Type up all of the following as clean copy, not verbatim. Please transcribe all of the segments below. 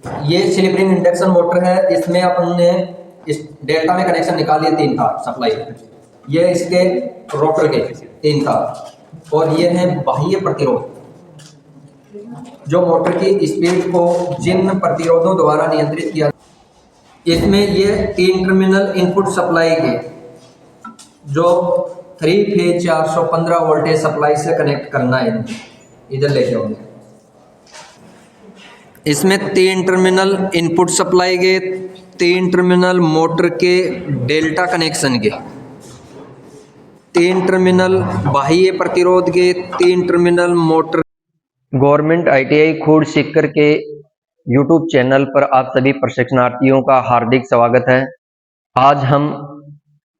ये slip-ring induction motor है। इसमें अपन ने इस डेल्टा में कनेक्शन निकाल लिए 3 तार सप्लाई। ये इसके रोटर के 3 तार और ये है बाह्य प्रतिरोध जो मोटर की स्पीड को जिन प्रतिरोधों द्वारा नियंत्रित किया। इसमें ये 3 टर्मिनल इनपुट सप्लाई के जो 3 फेज 415 वोल्टेज सप्लाई से कनेक्ट करना है, इधर लेके होंगे। इसमें 3 टर्मिनल इनपुट सप्लाई के, 3 टर्मिनल मोटर के डेल्टा कनेक्शन के, 3 टर्मिनल बाह्य प्रतिरोध के, 3 terminal motor. Government ITI Khud Sikar के YouTube चैनल पर आप सभी प्रशिक्षणार्थियों का हार्दिक स्वागत है। आज हम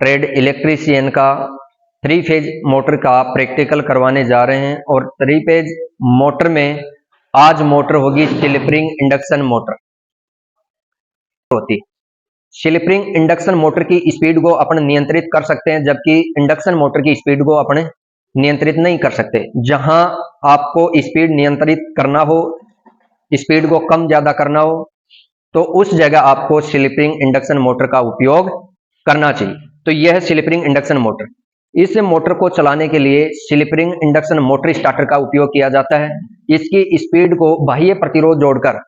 ट्रेड इलेक्ट्रीशियन का 3 फेज मोटर का प्रैक्टिकल करवाने जा रहे हैं और 3 फेज मोटर में आज मोटर होगी स्लिप रिंग इंडक्शन मोटर होती। स्लिप रिंग इंडक्शन मोटर की स्पीड को अपन नियंत्रित कर सकते हैं, जबकि इंडक्शन मोटर की स्पीड को अपन नियंत्रित नहीं कर सकते। जहां आपको स्पीड नियंत्रित करना हो, स्पीड को कम ज्यादा करना हो, तो उस जगह आपको स्लिप रिंग इंडक्शन मोटर का उपयोग करना चाहिए। तो यह है स्लिप रिंग इंडक्शन मोटर। इस मोटर को चलाने के लिए slip ring induction motor starter का उपयोग किया जाता है। इसकी स्पीड को बाह्य प्रतिरोध जोड़कर,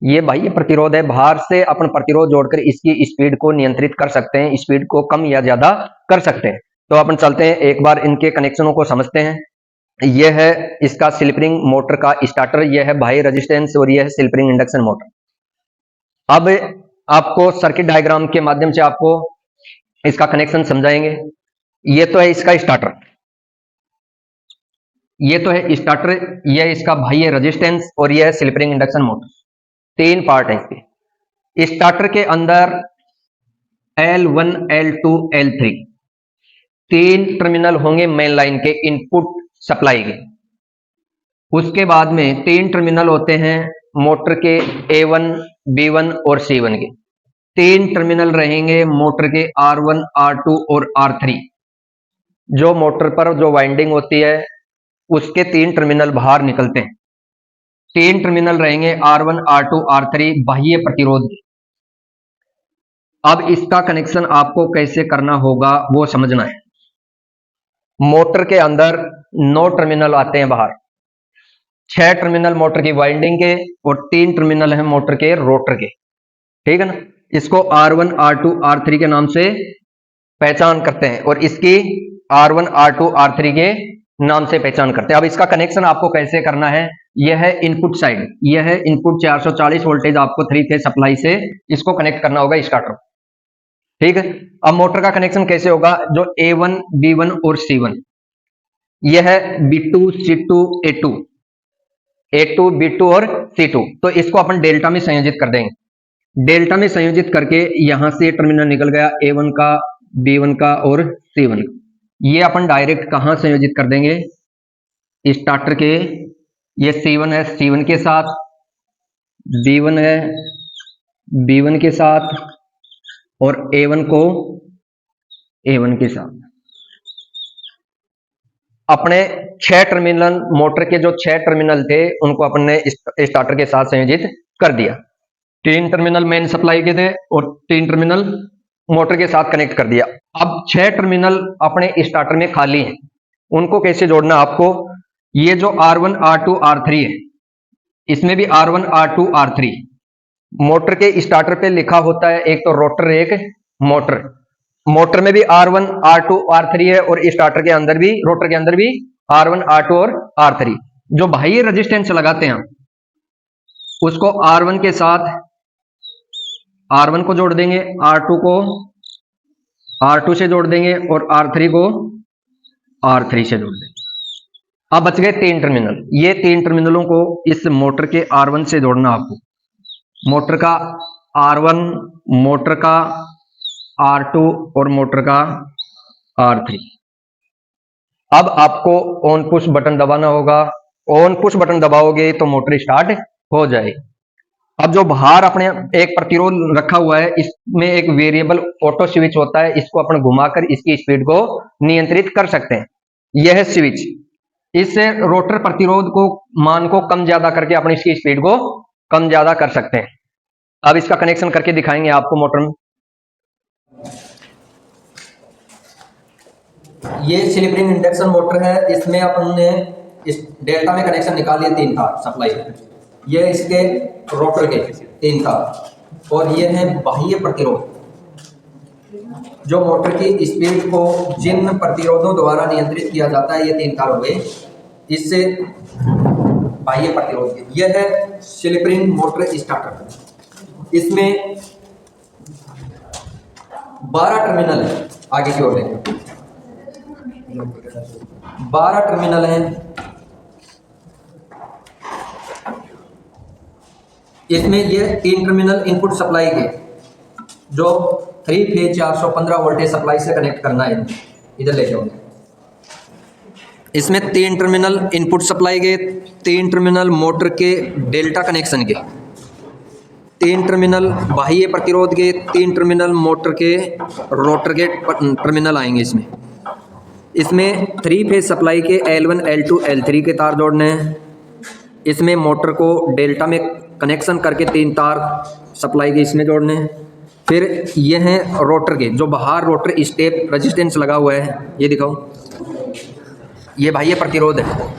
ये बाह्य प्रतिरोध है, बाहर से अपन प्रतिरोध जोड़कर इसकी स्पीड को नियंत्रित कर सकते हैं, स्पीड को कम या ज्यादा कर सकते हैं। तो अपन चलते हैं, एक बार इनके कनेक्शनों को समझते हैं। यह है इसका स्लिप रिंग मोटर का स्टार्टर, यह है बाह्य रेजिस्टेंस और यह है स्लिप रिंग इंडक्शन मोटर। अब आपको सर्किट डायग्राम के माध्यम से आपको इसका कनेक्शन समझाएंगे। ये तो है इसका स्टार्टर, ये तो है स्टार्टर, यह इसका बाह्य रेजिस्टेंस और यह है slip ring induction motor. 3 part है इसके। स्टार्टर के अंदर L1, L2, L3 3 टर्मिनल होंगे मेन लाइन के इनपुट सप्लाई के। उसके बाद में 3 टर्मिनल होते हैं मोटर के A1, B1 और C1 के। 3 टर्मिनल रहेंगे मोटर के R1, R2 और R3। जो मोटर पर जो वाइंडिंग होती है उसके 3 टर्मिनल बाहर निकलते हैं। 3 टर्मिनल रहेंगे R1, R2, R3 बाह्य प्रतिरोध के। अब इसका कनेक्शन आपको कैसे करना होगा वो समझना है। मोटर के अंदर 9 टर्मिनल आते हैं बाहर, 6 टर्मिनल मोटर की वाइंडिंग के और 3 टर्मिनल है मोटर के रोटर के। ठीक है ना। इसको R1, R2, R3 के नाम से पहचान करते हैं और इसकी R1, R2, R3 के नाम से पहचान करते हैं। अब इसका कनेक्शन आपको कैसे करना है, यह है इनपुट साइड, यह है इनपुट 440 वोल्टेज आपको 3 फेज सप्लाई से इसको कनेक्ट करना होगा स्टार्टर। ठीक है। अब मोटर का कनेक्शन कैसे होगा, जो A1, B1 और C1, यह है B2, C2, A2, B2 और C2। तो इसको अपन डेल्टा में संयोजित कर देंगे। डेल्टा में संयोजित करके यहां से टर्मिनल निकल गया A1 का, B1 का और C1 का। ये अपन डायरेक्ट कहां संयोजित कर देंगे, स्टार्टर के। ये C1 है, C1 के साथ, B1 है, B1 के साथ और A1 को A1 के साथ। अपने 6 टर्मिनल मोटर के जो 6 टर्मिनल थे उनको अपन ने स्टार्टर के साथ संयोजित कर दिया। 3 टर्मिनल मेन सप्लाई के थे और 3 टर्मिनल मोटर के साथ कनेक्ट कर दिया। अब 6 टर्मिनल अपने स्टार्टर में खाली हैं, उनको कैसे जोड़ना आपको। ये जो R1, R2, R3 है, इसमें भी R1, R2, R3 मोटर के स्टार्टर पे लिखा होता है। एक तो रोटर, एक मोटर। मोटर में भी R1, R2, R3 है और स्टार्टर के अंदर भी, रोटर के अंदर भी R1, R2 और R3। जो बाह्य रेजिस्टेंस लगाते हैं उसको R1 के साथ R1 को जोड़ देंगे, R2 को R2 से जोड़ देंगे और R3 को R3 से जोड़ देंगे। अब बच गए 3 टर्मिनल। ये 3 टर्मिनलों को इस मोटर के R1 से जोड़ना आपको। मोटर का R1, मोटर का R2 और मोटर का R3। अब आपको ऑन पुश बटन दबाना होगा। ऑन पुश बटन दबाओगे तो मोटर स्टार्ट हो जाएगी। अब जो बाहर अपने एक प्रतिरोध रखा हुआ है, इसमें एक वेरिएबल ऑटो स्विच होता है, इसको अपन घुमाकर इसकी स्पीड को नियंत्रित कर सकते हैं। यह है स्विच। इससे रोटर प्रतिरोध को, मान को कम ज्यादा करके अपनी इसकी स्पीड को कम ज्यादा कर सकते हैं। अब इसका कनेक्शन करके दिखाएंगे आपको मोटर में। ये स्लिप रिंग इंडक्शन मोटर है। इसमें अपन ने इस डेल्टा में कनेक्शन निकाल लिए 3 तार सप्लाई। ये इसके रोटर के 3 तार और ये है बाह्य प्रतिरोध, जो मोटर की स्पीड को जिन प्रतिरोधों द्वारा नियंत्रित किया जाता है। ये 3 तार हो गए इससे बाह्य प्रतिरोध के। यह है स्लिप रिंग मोटर स्टार्टर। इसमें 12 टर्मिनल है। आगे की ओर देखें, 12 टर्मिनल हैं। इसमें ये 3 टर्मिनल इनपुट सप्लाई के, जो 3 फेज 415 वोल्टेज सप्लाई से कनेक्ट करना है। इधर ले जाओगे। इसमें 3 टर्मिनल इनपुट सप्लाई के, 3 टर्मिनल मोटर के डेल्टा कनेक्शन के, 3 टर्मिनल बाह्य प्रतिरोध के, 3 टर्मिनल मोटर के रोटर के टर्मिनल आएंगे। इसमें 3 फेज सप्लाई के L1, L2, L3 के तार जोड़ने हैं। इसमें मोटर को डेल्टा में कनेक्शन करके 3 तार सप्लाई के इसमें जोड़ने हैं। फिर ये हैं रोटर के, जो बाहर रोटर स्टेप रेजिस्टेंस लगा हुआ है। ये दिखाओ, ये बाह्य प्रतिरोध है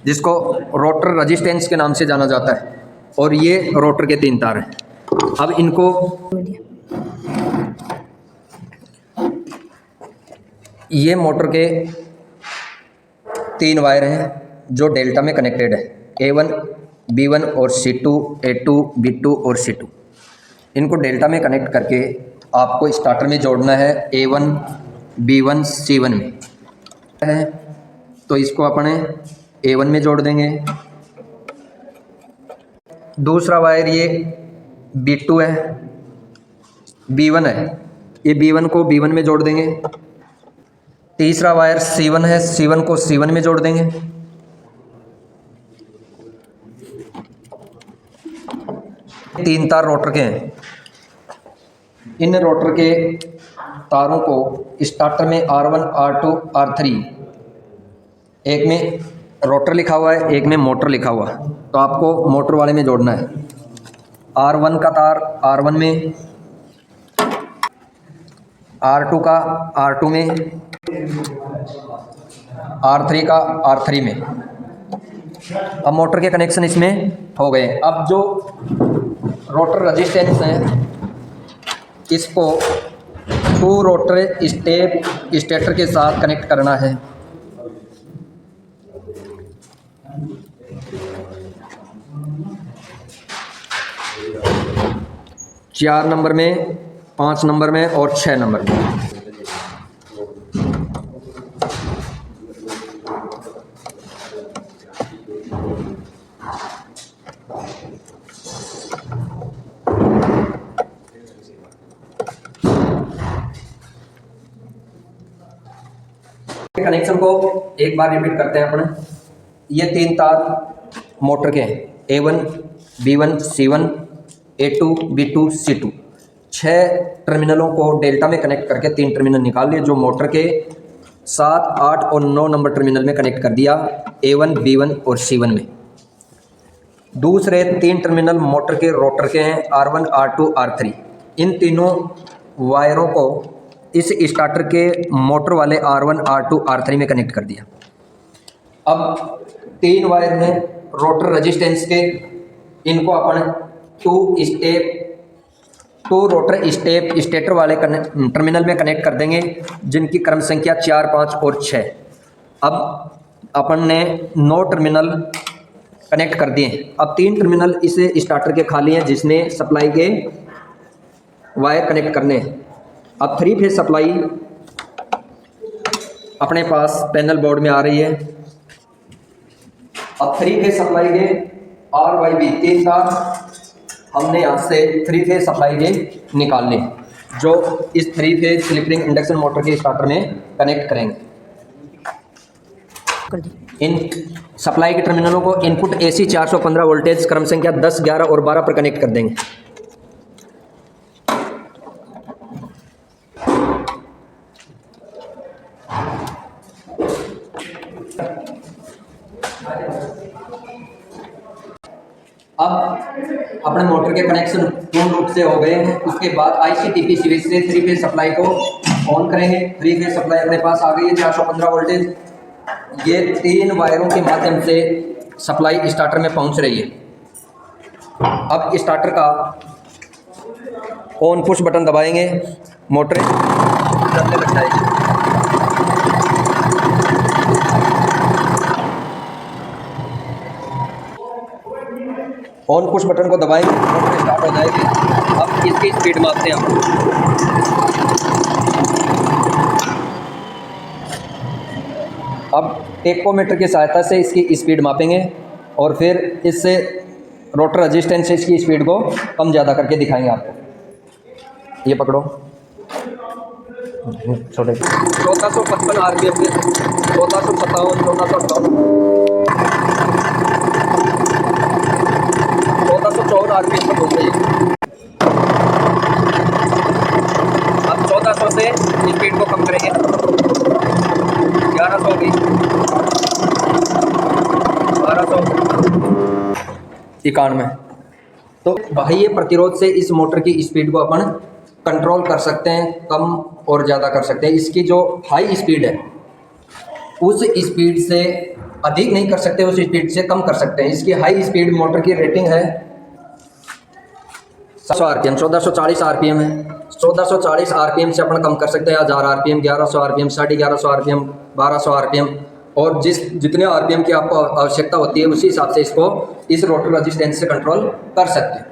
जिसको रोटर रेजिस्टेंस के नाम से जाना जाता है। और ये रोटर के 3 तार हैं। अब इनको ये मोटर के 3 वायर हैं जो डेल्टा में कनेक्टेड है। A1, B1 और C2, A2, B2 और C2। इनको डेल्टा में कनेक्ट करके आपको स्टार्टर में जोड़ना है A1, B1, C1 में है। तो इसको अपने A1 में जोड़ देंगे। दूसरा वायर ये B2 है, B1 है, ये B1 को B1 में जोड़ देंगे। तीसरा वायर C1 है, C1 को C1 में जोड़ देंगे। तीन तार रोटर के हैं। इन रोटर के तारों को स्टार्टर में R1, R2, R3, एक में रोटर लिखा हुआ है, एक में मोटर लिखा हुआ है। तो आपको मोटर वाले में जोड़ना है। R1 का तार R1 में, R2 का R2 में, R3 का R3 में। अब मोटर के कनेक्शन इसमें हो गए। अब जो रोटर रेजिस्टेंस है इसको 2 रोटर स्टेटर के साथ कनेक्ट करना है। चार नंबर में, 5 नंबर में और 6 नंबर में। कनेक्शन को एक बार रिपीट करते हैं अपने। ये 3 तार मोटर के हैं, A1, B1, C1, A2, B2, C2। 6 टर्मिनलों को डेल्टा में कनेक्ट करके 3 टर्मिनल निकाल लिए, जो मोटर के 7, 8 और 9 नंबर टर्मिनल में कनेक्ट कर दिया A1, B1 और C1 में। दूसरे 3 टर्मिनल मोटर के रोटर के हैं R1, R2, R3। इन तीनों वायरों को इस स्टार्टर के मोटर वाले R1, R2, R3 में कनेक्ट कर दिया। अब 3 वायर हैं रोटर रेजिस्टेंस के, इनको अपन 2 रोटर स्टेटर वाले टर्मिनल में कनेक्ट कर देंगे, जिनकी क्रम संख्या 4, 5 और 6। अब अपन ने 9 टर्मिनल कनेक्ट कर दिए। अब 3 टर्मिनल इस स्टार्टर के खाली हैं, जिसमें सप्लाई के वायर कनेक्ट करने हैं। अब 3 फेज सप्लाई अपने पास पैनल बोर्ड में आ रही है। अब 3 फेज सप्लाई के RYB 3 तार हमने यहाँ से 3 फेज सप्लाई के निकालने, जो इस 3 phase slip ring induction motor के स्टार्टर में कनेक्ट करेंगे। इन सप्लाई के टर्मिनलों को इनपुट AC 415 वोल्टेज क्रम संख्या 10, 11 और 12 पर कनेक्ट कर देंगे। अब अपने मोटर के कनेक्शन पूर्ण रूप से हो गए हैं। उसके बाद ICTP स्विच से 3 फेज सप्लाई को ऑन करेंगे। 3 फेज सप्लाई अपने पास आ गई है 415 वोल्टेज। ये 3 वायरों के माध्यम से सप्लाई स्टार्टर में पहुंच रही है। अब स्टार्टर का ऑन पुश बटन दबाएंगे, मोटर चलने लग जाएगी। ऑन पुश बटन को दबाएंगे, मोटर स्टार्ट हो जाएगी। अब इसकी स्पीड मापते हैं हम। अब टेकोमीटर की सहायता से इसकी स्पीड मापेंगे और फिर इससे रोटर रेजिस्टेंस से इसकी स्पीड को कम ज़्यादा करके दिखाएंगे आपको। ये पकड़ो, छोटे 1455 RPM पे 1457, 1458, 1454 RPM पर पहुँच रही है। अब 1400 से स्पीड को कम करेंगे, 1100 होगी, 1291। तो बाह्य प्रतिरोध से इस मोटर की स्पीड को अपन कंट्रोल कर सकते हैं, कम और ज़्यादा कर सकते हैं। इसकी जो हाई स्पीड है उस स्पीड से अधिक नहीं कर सकते, उस स्पीड से कम कर सकते हैं। इसकी हाई स्पीड मोटर की रेटिंग है 700 RPM, 1440 RPM है। 1440 RPM से अपन कम कर सकते हैं 1000 RPM, 1100 RPM, 1150 RPM, 1200 RPM और जितने RPM की आपको आवश्यकता होती है उसी हिसाब से इसको इस रोटर रेजिस्टेंस से कंट्रोल कर सकते हैं।